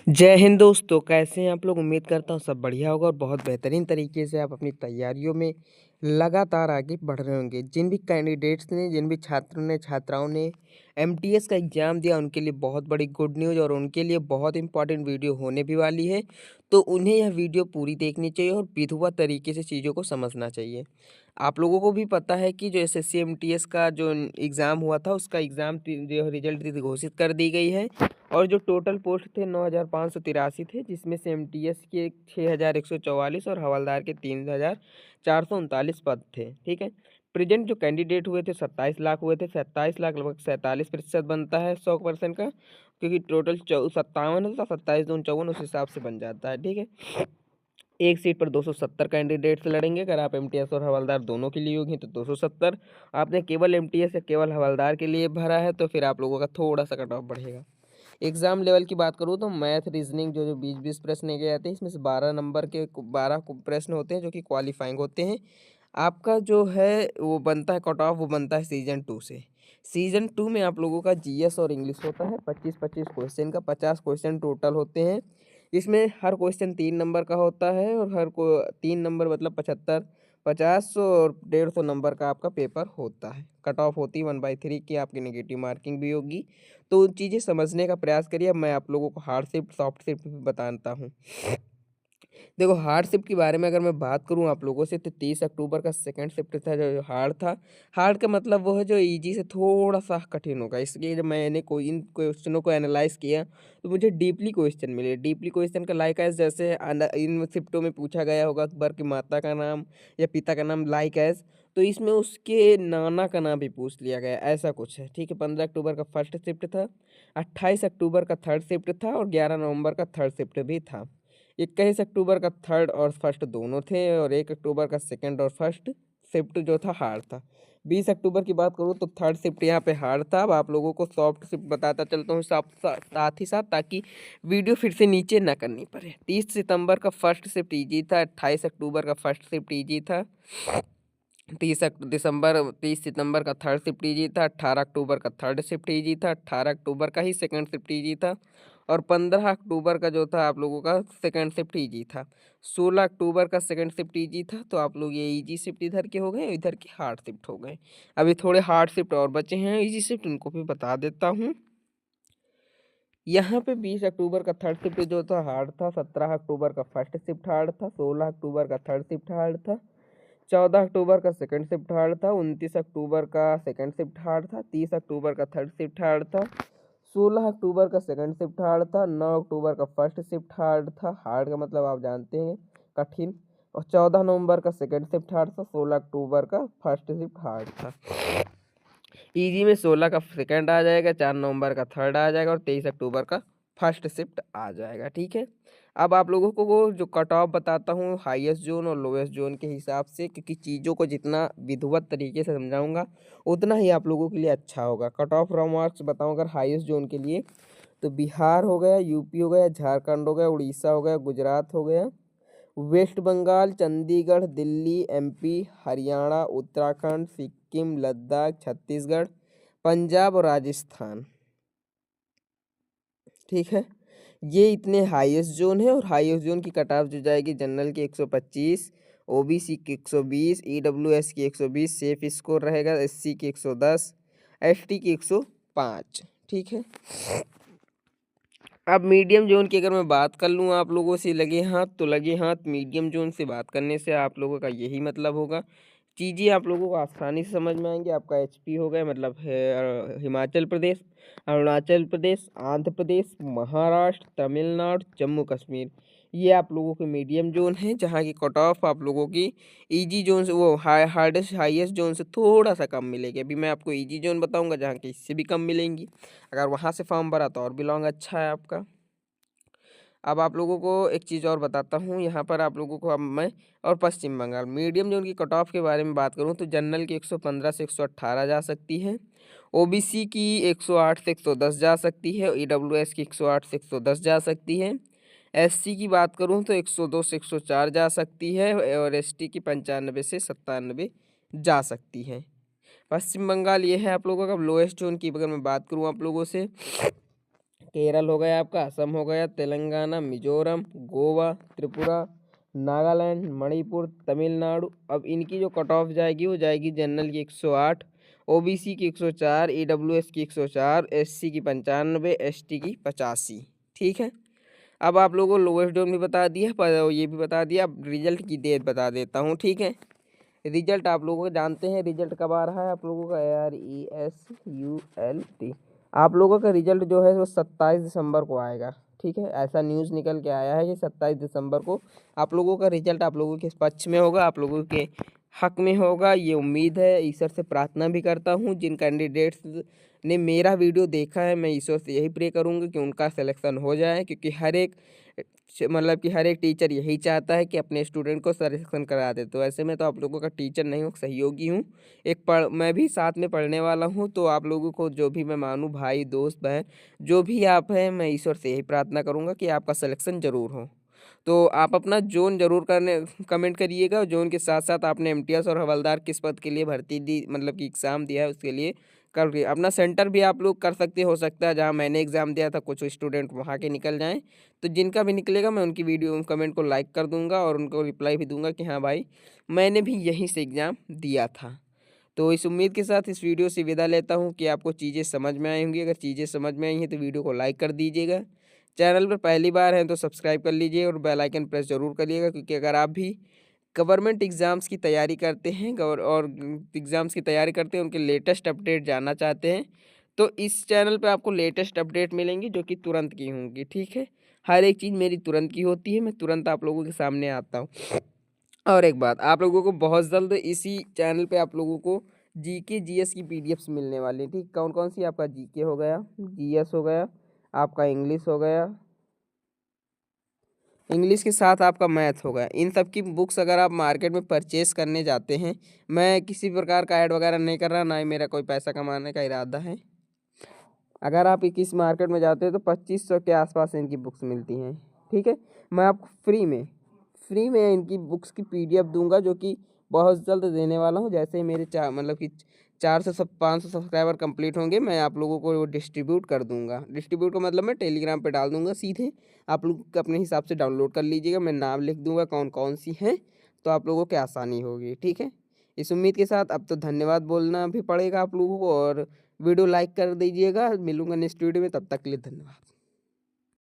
जय हिंद दोस्तों, कैसे हैं आप लोग। उम्मीद करता हूँ सब बढ़िया होगा और बहुत बेहतरीन तरीके से आप अपनी तैयारियों में लगातार आगे बढ़ रहे होंगे। जिन भी कैंडिडेट्स ने, जिन भी छात्रों ने, छात्राओं ने एमटीएस का एग्ज़ाम दिया, उनके लिए बहुत बड़ी गुड न्यूज़ और उनके लिए बहुत इंपॉर्टेंट वीडियो होने भी वाली है। तो उन्हें यह वीडियो पूरी देखनी चाहिए और विधिवत तरीके से चीज़ों को समझना चाहिए। आप लोगों को भी पता है कि जो एसएससी एमटीएस का जो एग्ज़ाम हुआ था, उसका एग्ज़ाम जो रिजल्ट घोषित कर दी गई है। और जो टोटल पोस्ट थे 9,583 थे, जिसमें से एमटीएस के 6,144 और हवलदार के 3,439 पद थे। ठीक है। प्रेजेंट जो कैंडिडेट हुए थे 27 लाख हुए थे। 27 लाख लगभग 47% बनता है 100% का, क्योंकि टोटल 57 है तो 27 दूनी 54 उस हिसाब से बन जाता है। ठीक है। एक सीट पर 270 कैंडिडेट्स लड़ेंगे। अगर आप एमटीएस और हवलदार दोनों के लिए होगी तो 270। आपने केवल एमटीएस या केवल हवलदार के लिए भरा है तो फिर आप लोगों का थोड़ा सा कट ऑफ बढ़ेगा। एग्जाम लेवल की बात करूँ तो मैथ रीजनिंग जो जो 20-20 प्रश्न के आते हैं, इसमें से 12 नंबर के 12 प्रश्न होते हैं जो कि क्वालिफाइंग होते हैं। आपका जो है वो बनता है कट ऑफ, वो बनता है सीजन 2 से। सीजन 2 में आप लोगों का जीएस और इंग्लिश होता है 25-25 क्वेश्चन का, 50 क्वेश्चन टोटल होते हैं। इसमें हर क्वेश्चन 3 नंबर का होता है और हर को 3 नंबर मतलब 75, 50 और 150 नंबर का आपका पेपर होता है। कट ऑफ होती है 1/3 की, आपकी नेगेटिव मार्किंग भी होगी। तो चीज़ें समझने का प्रयास करिए। अब मैं आप लोगों को हार्ड शिफ्ट सॉफ्ट शिफ्ट भी बताता हूँ। देखो, हार्ड शिफ्ट के बारे में अगर मैं बात करूँ आप लोगों से, तो 30 अक्टूबर का सेकंड शिफ्ट था जो हार्ड था। हार्ड का मतलब वो है जो इजी से थोड़ा सा कठिन होगा। इसलिए जब मैंने कोई इन क्वेश्चनों को एनालाइज किया तो मुझे डीपली क्वेश्चन मिले। डीपली क्वेश्चन का लाइक एज, जैसे इन शिफ्टों में पूछा गया होगा अकबर की माता का नाम या पिता का नाम लाइक एज, तो इसमें उसके नाना का नाम भी पूछ लिया गया, ऐसा कुछ है। ठीक है। 15 अक्टूबर का फर्स्ट शिफ्ट था, 28 अक्टूबर का थर्ड शिफ्ट था और 11 नवंबर का थर्ड शिफ्ट भी था। 21 अक्टूबर का थर्ड और फर्स्ट दोनों थे और 1 अक्टूबर का सेकंड और फर्स्ट शिफ्ट जो था हार्ड था। 20 अक्टूबर की बात करूँ तो थर्ड शिफ्ट यहाँ पे हार्ड था। अब आप लोगों को सॉफ्ट शिफ्ट बताता चलता हूँ साथ ही साथ, ताकि वीडियो फिर से नीचे ना करनी पड़े। 30 सितंबर का फर्स्ट शिफ्ट ईजी था। 28 अक्टूबर का फर्स्ट शिफ्ट ईजी था। 30 सितंबर का थर्ड शिफ्ट ईजी था। 18 अक्टूबर का थर्ड शिफ्ट ईजी था। 18 अक्टूबर का ही सेकंड शिफ्ट ईजी था। और 15 अक्टूबर का जो था आप लोगों का सेकंड शिफ्ट ईजी था। 16 अक्टूबर का सेकंड शिफ्ट ईजी था। तो आप लोग ये ईजी शिफ्ट इधर के हो गए, इधर के हार्ड शिफ्ट हो गए। अभी थोड़े हार्ड शिफ्ट और बचे हैं ईजी शिफ्ट, उनको भी बता देता हूँ। यहाँ पे 20 अक्टूबर का थर्ड शिफ्ट जो था हार्ड था। 17 अक्टूबर का फर्स्ट शिफ्ट हार्ड था। 16 अक्टूबर का थर्ड शिफ्ट हार्ड था। 14 अक्टूबर का सेकंड शिफ्ट हार्ड था। 29 अक्टूबर का सेकंड शिफ्ट हार्ड था। 30 अक्टूबर का थर्ड शिफ्ट हार्ड था। 16 अक्टूबर का सेकंड शिफ्ट हार्ड था। 9 अक्टूबर का फर्स्ट शिफ्ट हार्ड था। हार्ड का मतलब आप जानते हैं, कठिन। और 14 नवंबर का सेकंड शिफ्ट हार्ड था। 16 अक्टूबर का फर्स्ट शिफ्ट हार्ड था। इजी में 16 का सेकंड आ जाएगा, 4 नवंबर का थर्ड आ जाएगा और 23 अक्टूबर का फर्स्ट शिफ्ट आ जाएगा। ठीक है। अब आप लोगों को वो जो कट ऑफ बताता हूँ हाईएस्ट जोन और लोएस्ट जोन के हिसाब से, क्योंकि चीज़ों को जितना विधिवत तरीके से समझाऊंगा उतना ही आप लोगों के लिए अच्छा होगा। कट ऑफ मार्क्स बताऊँ अगर हाईएस्ट जोन के लिए, तो बिहार हो गया, यूपी हो गया, झारखंड हो गया, उड़ीसा हो गया, गुजरात हो गया, वेस्ट बंगाल, चंडीगढ़, दिल्ली, एमपी, हरियाणा, उत्तराखंड, सिक्किम, लद्दाख, छत्तीसगढ़, पंजाब और राजस्थान। ठीक है। ये इतने हाईएस्ट जोन है और हाईएस्ट जोन की कट ऑफ जो जाएगी जनरल की 125, ओबीसी की 120, ईडब्ल्यूएस की 120, सेफ स्कोर रहेगा एससी की 110, एसटी की 105। ठीक है। अब मीडियम जोन की अगर मैं बात कर लूँ आप लोगों से लगे हाथ, तो लगे हाथ मीडियम जोन से बात करने से आप लोगों का यही मतलब होगा, चीज़ें आप लोगों को आसानी से समझ में आएंगी। आपका एचपी हो गया, मतलब है हिमाचल प्रदेश, अरुणाचल प्रदेश, आंध्र प्रदेश, महाराष्ट्र, तमिलनाडु, जम्मू कश्मीर, ये आप लोगों के मीडियम जोन है, जहाँ की कट ऑफ आप लोगों की इजी जोन से, वो हार्डेस्ट हाईएस्ट जोन से थोड़ा सा कम मिलेगी। अभी मैं आपको इजी जोन बताऊंगा जहाँ की इससे भी कम मिलेंगी। अगर वहाँ से फॉर्म भरा तो और बिलोंग अच्छा है आपका। अब आप लोगों को एक चीज़ और बताता हूँ यहाँ पर आप लोगों को। अब मैं और पश्चिम बंगाल मीडियम जोन की कट ऑफ के बारे में बात करूँ तो जनरल की 115 से 118 जा सकती है, ओबीसी की 108 से 110 जा सकती है, ईडब्ल्यूएस की 108 से 110 जा सकती है, एससी की बात करूँ तो 102 से 104 जा सकती है और एसटी की 95 से 97 जा सकती है। पश्चिम बंगाल ये है आप लोगों का। लोएस्ट जोन की अगर मैं बात करूँ आप लोगों से, केरल हो गया आपका, असम हो गया, तेलंगाना, मिजोरम, गोवा, त्रिपुरा, नागालैंड, मणिपुर, तमिलनाडु। अब इनकी जो कट ऑफ जाएगी वो जाएगी जनरल की 108, ओबीसी की 104, ईडब्ल्यूएस की 104, एससी की 95, एसटी की 85। ठीक है। अब आप लोगों को लोएस्ट जोन भी बता दिया, पर ये भी बता दिया। अब रिजल्ट की डेट बता देता हूँ। ठीक है। रिजल्ट आप लोगों को जानते हैं रिजल्ट कब आ रहा है आप लोगों का, RESULT। आप लोगों का रिजल्ट जो है वो 27 दिसंबर को आएगा। ठीक है। ऐसा न्यूज़ निकल के आया है कि 27 दिसंबर को आप लोगों का रिजल्ट आप लोगों के पक्ष में होगा, आप लोगों के हक में होगा। ये उम्मीद है, ईश्वर से प्रार्थना भी करता हूँ। जिन कैंडिडेट्स ने मेरा वीडियो देखा है, मैं ईश्वर से यही प्रे करूँगा कि उनका सिलेक्शन हो जाए, क्योंकि मतलब कि हर एक टीचर यही चाहता है कि अपने स्टूडेंट को सिलेक्शन करा दे। तो ऐसे में तो आप लोगों का टीचर नहीं हूँ, सहयोगी हूँ। मैं भी साथ में पढ़ने वाला हूँ। तो आप लोगों को जो भी मैं मानूँ, भाई, दोस्त, बहन, जो भी आप हैं, मैं ईश्वर से यही प्रार्थना करूँगा कि आपका सिलेक्शन ज़रूर हो। तो आप अपना ज़ोन ज़रूर करने कमेंट करिएगा। ज़ोन के साथ साथ आपने एमटीएस और हवलदार किस पद के लिए भर्ती दी, मतलब कि एग्ज़ाम दिया है, उसके लिए कर अपना सेंटर भी आप लोग कर सकते, हो सकता है जहाँ मैंने एग्ज़ाम दिया था कुछ स्टूडेंट वहाँ के निकल जाएं। तो जिनका भी निकलेगा मैं उनकी वीडियो कमेंट को लाइक कर दूंगा और उनको रिप्लाई भी दूंगा कि हाँ भाई, मैंने भी यहीं से एग्ज़ाम दिया था। तो इस उम्मीद के साथ इस वीडियो से विदा लेता हूँ कि आपको चीज़ें समझ में आई होंगी। अगर चीज़ें समझ में आई हैं तो वीडियो को लाइक कर दीजिएगा। चैनल पर पहली बार हैं तो सब्सक्राइब कर लीजिए और बेल आइकन प्रेस ज़रूर करिएगा, क्योंकि अगर आप भी गवर्नमेंट एग्ज़ाम्स की तैयारी करते हैं और एग्ज़ाम्स की तैयारी करते हैं, उनके लेटेस्ट अपडेट जानना चाहते हैं, तो इस चैनल पे आपको लेटेस्ट अपडेट मिलेंगी जो कि तुरंत की होंगी। ठीक है। हर एक चीज़ मेरी तुरंत की होती है, मैं तुरंत आप लोगों के सामने आता हूँ। और एक बात, आप लोगों को बहुत जल्द इसी चैनल पे आप लोगों को जीके जीएस की पीडीएफ्स मिलने वाली है। ठीक, कौन कौन सी? आपका जीके हो गया, जीएस हो गया, आपका इंग्लिश हो गया, इंग्लिश के साथ आपका मैथ हो गया। इन सब की बुक्स अगर आप मार्केट में परचेस करने जाते हैं, मैं किसी प्रकार का ऐड वगैरह नहीं कर रहा, ना ही मेरा कोई पैसा कमाने का इरादा है। अगर आप किस मार्केट में जाते हैं तो 2500 के आसपास इनकी बुक्स मिलती हैं। ठीक है। मैं आपको फ्री में इनकी बुक्स की पीडीएफ दूंगा, जो कि बहुत जल्द देने वाला हूँ। जैसे ही मेरे मतलब कि 400 से 500 सब्सक्राइबर कंप्लीट होंगे, मैं आप लोगों को वो डिस्ट्रीब्यूट कर दूंगा। डिस्ट्रीब्यूट का मतलब मैं टेलीग्राम पे डाल दूंगा सीधे, आप लोग अपने हिसाब से डाउनलोड कर लीजिएगा। मैं नाम लिख दूंगा कौन कौन सी हैं, तो आप लोगों को आसानी होगी। ठीक है। इस उम्मीद के साथ अब तो धन्यवाद बोलना भी पड़ेगा आप लोगों को, और वीडियो लाइक कर दीजिएगा। मिलूंगा नेक्स्ट वीडियो में, तब तक के लिए धन्यवाद।